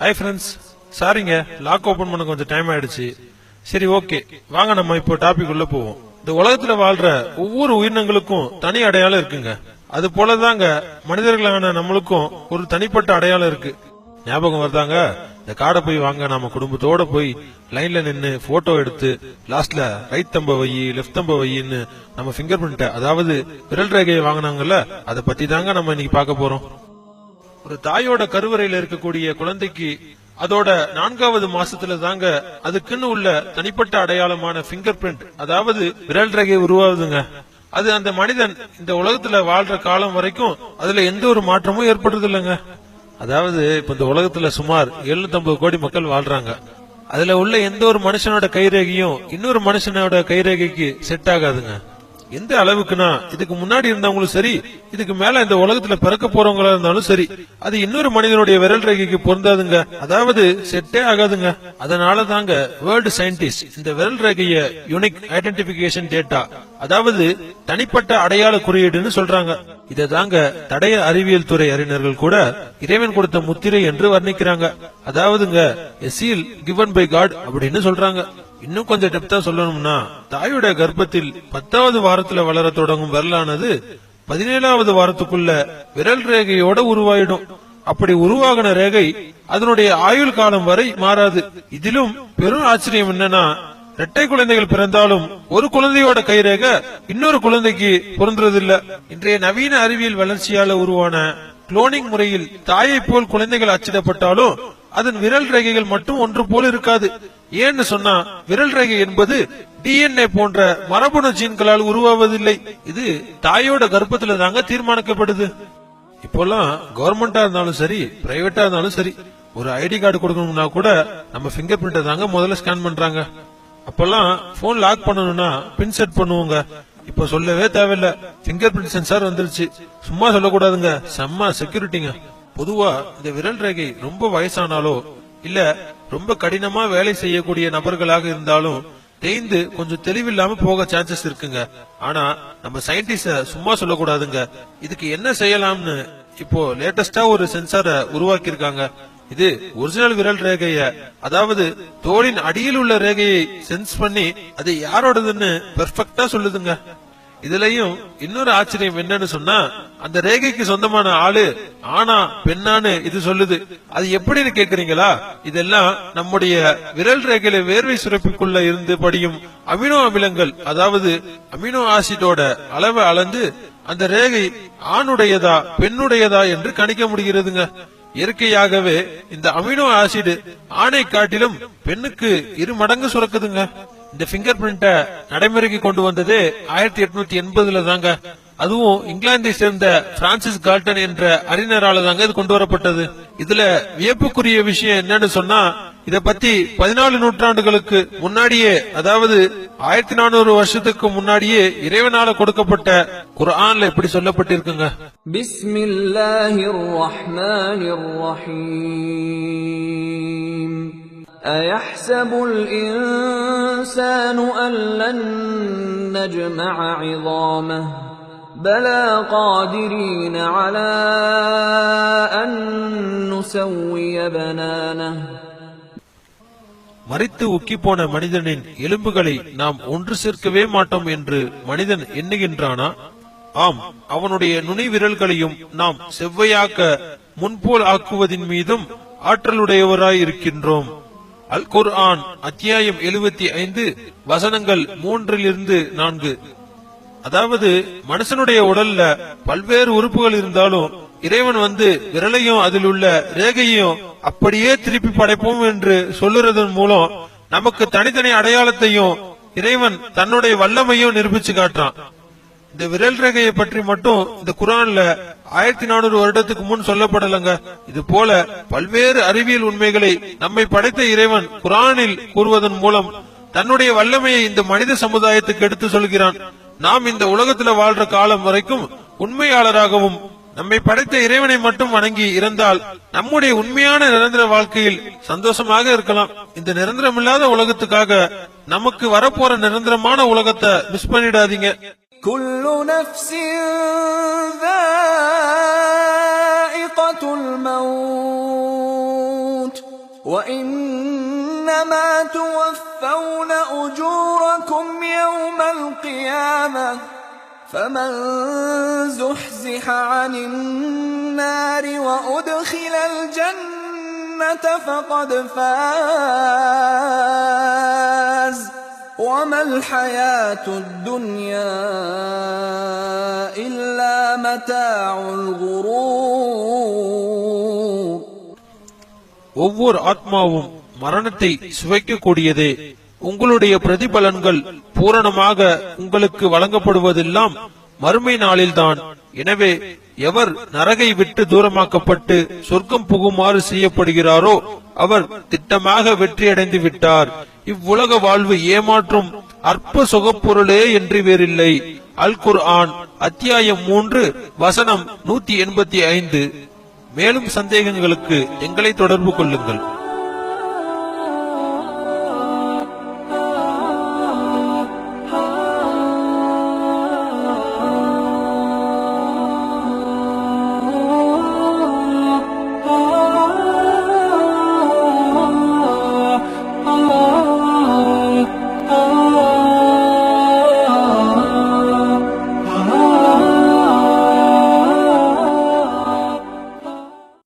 Hi friends, சாரிங்க lock open பண்ண கொஞ்சம் டைம் ஆயிடுச்சு. சரி, ஓகே, வாங்க நம்ம இப்போ டாபிக் உள்ள போவோம். இந்த உலகத்துல வாழ்ற ஒவ்வொரு உயிரினங்களுக்கும் தனி அடையாளம் இருக்குங்க. அது போலதாங்க மனிதர்களான நம்மளுக்கும் ஒரு தனிப்பட்ட அடையாளம் இருக்கு. ஞாபகம் வருதாங்க? இந்த காடை போய் வாங்க நாம குடும்பத்தோட போய் லைன்ல நின்னு போட்டோ எடுத்து லாஸ்ட்ல ரைட் தம்ப வை லெப்ட் தம்ப வைன்னு நம்ம பிங்கர் பிரிண்ட், அதாவது விரல் ரேகையை வாங்கினாங்கல்ல, அதை பத்தி தாங்க நம்ம இன்னைக்கு பார்க்க போறோம். ஒரு தாயோட கருவறையில இருக்கக்கூடிய குழந்தைக்கு அதோட 4வது மாசத்துல தாங்க அதுக்குன்னு உள்ள தனிப்பட்ட அடையாளமான பிங்கர் பிரிண்ட், அதாவது விரல் ரேகை உருவாகுதுங்க. அது அந்த மனிதன் இந்த உலகத்துல வாழ்ற காலம் வரைக்கும் அதுல எந்த ஒரு மாற்றமும் ஏற்படுறது இல்லைங்க. அதாவது இப்ப இந்த உலகத்துல சுமார் 750 கோடி மக்கள் வாழ்றாங்க. அதுல உள்ள எந்த ஒரு மனுஷனோட கைரேகையும் இன்னொரு மனுஷனோட கைரேகைக்கு செட் ஆகாதுங்க. எந்த அளவுக்குன்னா, இதுக்கு முன்னாடி இருந்தவங்களும் சரி, இதுக்கு மேல இந்த உலகத்துல பிறக்க போறவங்களா இருந்தாலும் சரி, அது இன்னொரு மனிதனுடைய விரல் ரேகைக்கு பொருந்தாதுங்க. அதாவது செட்டே ஆகாதுங்க. அதனால தாங்க வேர்ல்டு சயின்டிஸ்ட் இந்த விரல் ரேகைய யூனிக் ஐடென்டிபிகேஷன் டேட்டா, அதாவது தனிப்பட்ட அடையாள குறியீடுன்னு சொல்றாங்க. இதை தாங்க தடய அறிவியல் துறை அறிஞர்கள் கூட இறைவன் கொடுத்த முத்திரை என்று வர்ணிக்கிறாங்க. அதாவதுங்க a seal given by God அப்படின்னு சொல்றாங்க. இன்னும் கொஞ்சம் டெப்தா சொல்லணும்னா, தாயோட கர்ப்பத்தில் 10வது வாரத்துல வளர தொடங்கும் விரலானது 17வது வாரத்துக்குள்ள விரல் ரேகையோட உருவாயிடும். அப்படி உருவாகின ரேகை அதனுடைய ஆயுள் காலம் வரை மாறாது. இதிலும் பெரும் ஆச்சரியம் என்னன்னா, இரட்டை குழந்தைகள் பிறந்தாலும் ஒரு குழந்தையோட கைரேகை இன்னொரு குழந்தைக்கு பொருந்துறதில்ல. இன்றைய நவீன அறிவியல் வளர்ச்சியால உருவான குளோனிங் முறையில் தாயை போல் குழந்தைகள் அச்சிடப்பட்டாலும் அதன் விரல் ரேகைகள் மட்டும் ஒன்று போல இருக்காது. ஏன்னு சொன்னா, விரல் ரேகை என்பது டிஎன்ஏ போன்ற மரபணு ஜீன்களால் உருவாவதில்லை. இது தாயோட கர்ப்பத்துல தாங்க தீர்மானிக்கப்படுது. இப்போல்லாம் கவர்மெண்டா இருந்தாலும் சரி, பிரைவேட்டா இருந்தாலும் சரி, ஒரு ஐடி கார்டு கொடுக்கணும்னா கூட நம்ம பிங்கர் பிரிண்ட தாங்க முதல்ல ஸ்கேன் பண்றாங்க. அப்பெல்லாம் போன் லாக் பண்ணணும்னா பின் செட் பண்ணுவோங்க. இப்ப சொல்லவே தேவையில்ல, பிங்கர் பிரிண்ட் சென்சார் வந்துருச்சு. சும்மா சொல்லக்கூடாதுங்க, செம்ம செக்யூரிட்டிங்க. பொதுவா இந்த விரல் ரேகை ரொம்ப வயசானாலோ இல்ல ரொம்ப கடினமா வேலை செய்யக்கூடிய நபர்களாக இருந்தாலும் தேய்ந்து கொஞ்சம் தெளிவில்லாம போக சான்சஸ் இருக்குங்க. ஆனா நம்ம சயின்டிஸ்ட சும்மா சொல்லக்கூடாதுங்க. இதுக்கு என்ன செய்யலாம்னு இப்போ லேட்டஸ்டா ஒரு சென்சாரை உருவாக்கி இருக்காங்க. இது ஒரிஜினல் விரல் ரேகைய, அதாவது தோலின் அடியில் உள்ள ரேகையை சென்ஸ் பண்ணி அது யாரோடதுன்னு பெர்ஃபெக்ட்டா சொல்லுதுங்க. இதுலயும் இன்னொரு ஆச்சரியம் என்னன்னு சொன்னா, அந்த ரேகைக்கு சொந்தமான ஆளு ஆனா பெண்ணான்னு இது சொல்லுது. அது எப்படின்னு கேக்குறீங்களா? இதெல்லாம் நம்முடைய விரல் ரேகையில வேர்வை சுரப்பிக்குள்ள இருந்து படியும் அமினோ அமிலங்கள், அதாவது அமினோ ஆசிடோட அளவை அளந்து அந்த ரேகை ஆணுடையதா பெண்ணுடையதா என்று கணிக்க முடிகிறதுங்க. இயற்கையாகவே இந்த அமினோ ஆசிட் ஆணை காட்டிலும் பெண்ணுக்கு 2 மடங்கு சுரக்குதுங்க. இந்த பிங்கர் பிரிண்ட நடைமுறைக்கு கொண்டு வந்தது 1880 தாங்க. அதுவும் இங்கிலாந்தை சேர்ந்த பிரான்சிஸ் கால்டன் என்ற அறிஞரால தாங்க இது கொண்டு வரப்பட்டது. இதுல வியப்புக்குரிய விஷயம் என்னன்னு சொன்னா, இத பத்தி 14 நூற்றாண்டுகளுக்கு முன்னாடியே, அதாவது 1400 வருஷத்துக்கு முன்னாடியே இறைவனால கொடுக்கப்பட்ட குர்ஆன்ல இப்படி சொல்லப்பட்டிருக்குங்க. பிஸ்மில்லாஹிர் ரஹ்மானிர் ரஹீம். أيحسب الإنسان أن لن نجمع عظامه بلى قادرين على أن نسوي بنانه. மரித்து உக்கி போன மனிதனின் எலும்புகளை நாம் ஒன்று சேர்க்கவே மாட்டோம் என்று மனிதன் எண்ணுகின்றானா? ஆம், அவனுடைய நுனி விரல்களையும் நாம் செவ்வையாக்க முன்போல் ஆக்குவதின் மீதும் ஆற்றலுடையவராய் இருக்கின்றோம். அல் குர்ஆன் அத்தியாயம் 75 வசனங்கள் 3-4. அதாவது மனுஷனுடைய உடல்ல பல்வேறு உறுப்புகள் இருந்தாலும் இறைவன் விரலையும் அதில் உள்ள ரேகையையும் அப்படியே திருப்பி படைப்போம் என்று சொல்லுறதன் மூலம் நமக்கு தனித்தனி அடையாளத்தையும் இறைவன் தன்னுடைய வல்லமையும் நிரூபிச்சு காட்டுறான். இந்த விரல் ரேகையை பற்றி மட்டும் இந்த குர்ஆன்ல 1400 வருடத்துக்கு முன் சொல்லப்படலங்க. இது போல பல்வேறு அறிவியல் உண்மைகளை நம்மை படைத்த இறைவன் குர்ஆனில் கூறுவதன் மூலம் தன்னுடைய வல்லமையை இந்த மனித சமுதாயத்துக்கு எடுத்து சொல்கிறான். நாம் இந்த உலகத்துல வாழ்ற காலம் வரைக்கும் உண்மையாளராகவும் நம்மை படைத்த இறைவனை மட்டும் வணங்கி இருந்தால் நம்முடைய உண்மையான நிரந்தர வாழ்க்கையில் சந்தோஷமாக இருக்கலாம். இந்த நிரந்தரமில்லாத உலகத்துக்காக நமக்கு வரப்போற நிரந்தரமான உலகத்தை மிஸ் பண்ணிடாதீங்க. كل نفس ذائقة الموت وَإِنَّمَا تُوَفَّوْنَ أُجُورَكُمْ يَوْمَ الْقِيَامَةِ فَمَنْ زُحْزِحَ عَنِ النَّارِ وَأُدْخِلَ الْجَنَّةَ فَقَدْ فَازَ وَمَا الْحَيَاةُ الدُّنْيَا إِلَّا مَتَاعُ الْغُرُورِ. ஒவ்வொரு ஆத்மாவும் மரணத்தை சுவைக்கக்கூடியதே. உங்களுடைய பிரதிபலன்கள் பூரணமாக உங்களுக்கு வழங்கப்படுவதெல்லாம் மறுமை நாளில்தான். எனவே எவர் நரகை விட்டு தூரமாக்கப்பட்டு சொர்க்கம் புகுமாறு செய்யப்படுகிறாரோ அவர் திட்டமாக வெற்றியடைந்து விட்டார். இவ்வுலக வாழ்வு ஏமாற்றும் அற்ப சுகப்பொருளே என்று வேறில்லை. அல் குர்ஆன் அத்தியாயம் 3 வசனம் 185. மேலும் சந்தேகங்களுக்கு எங்களை தொடர்பு கொள்ளுங்கள்.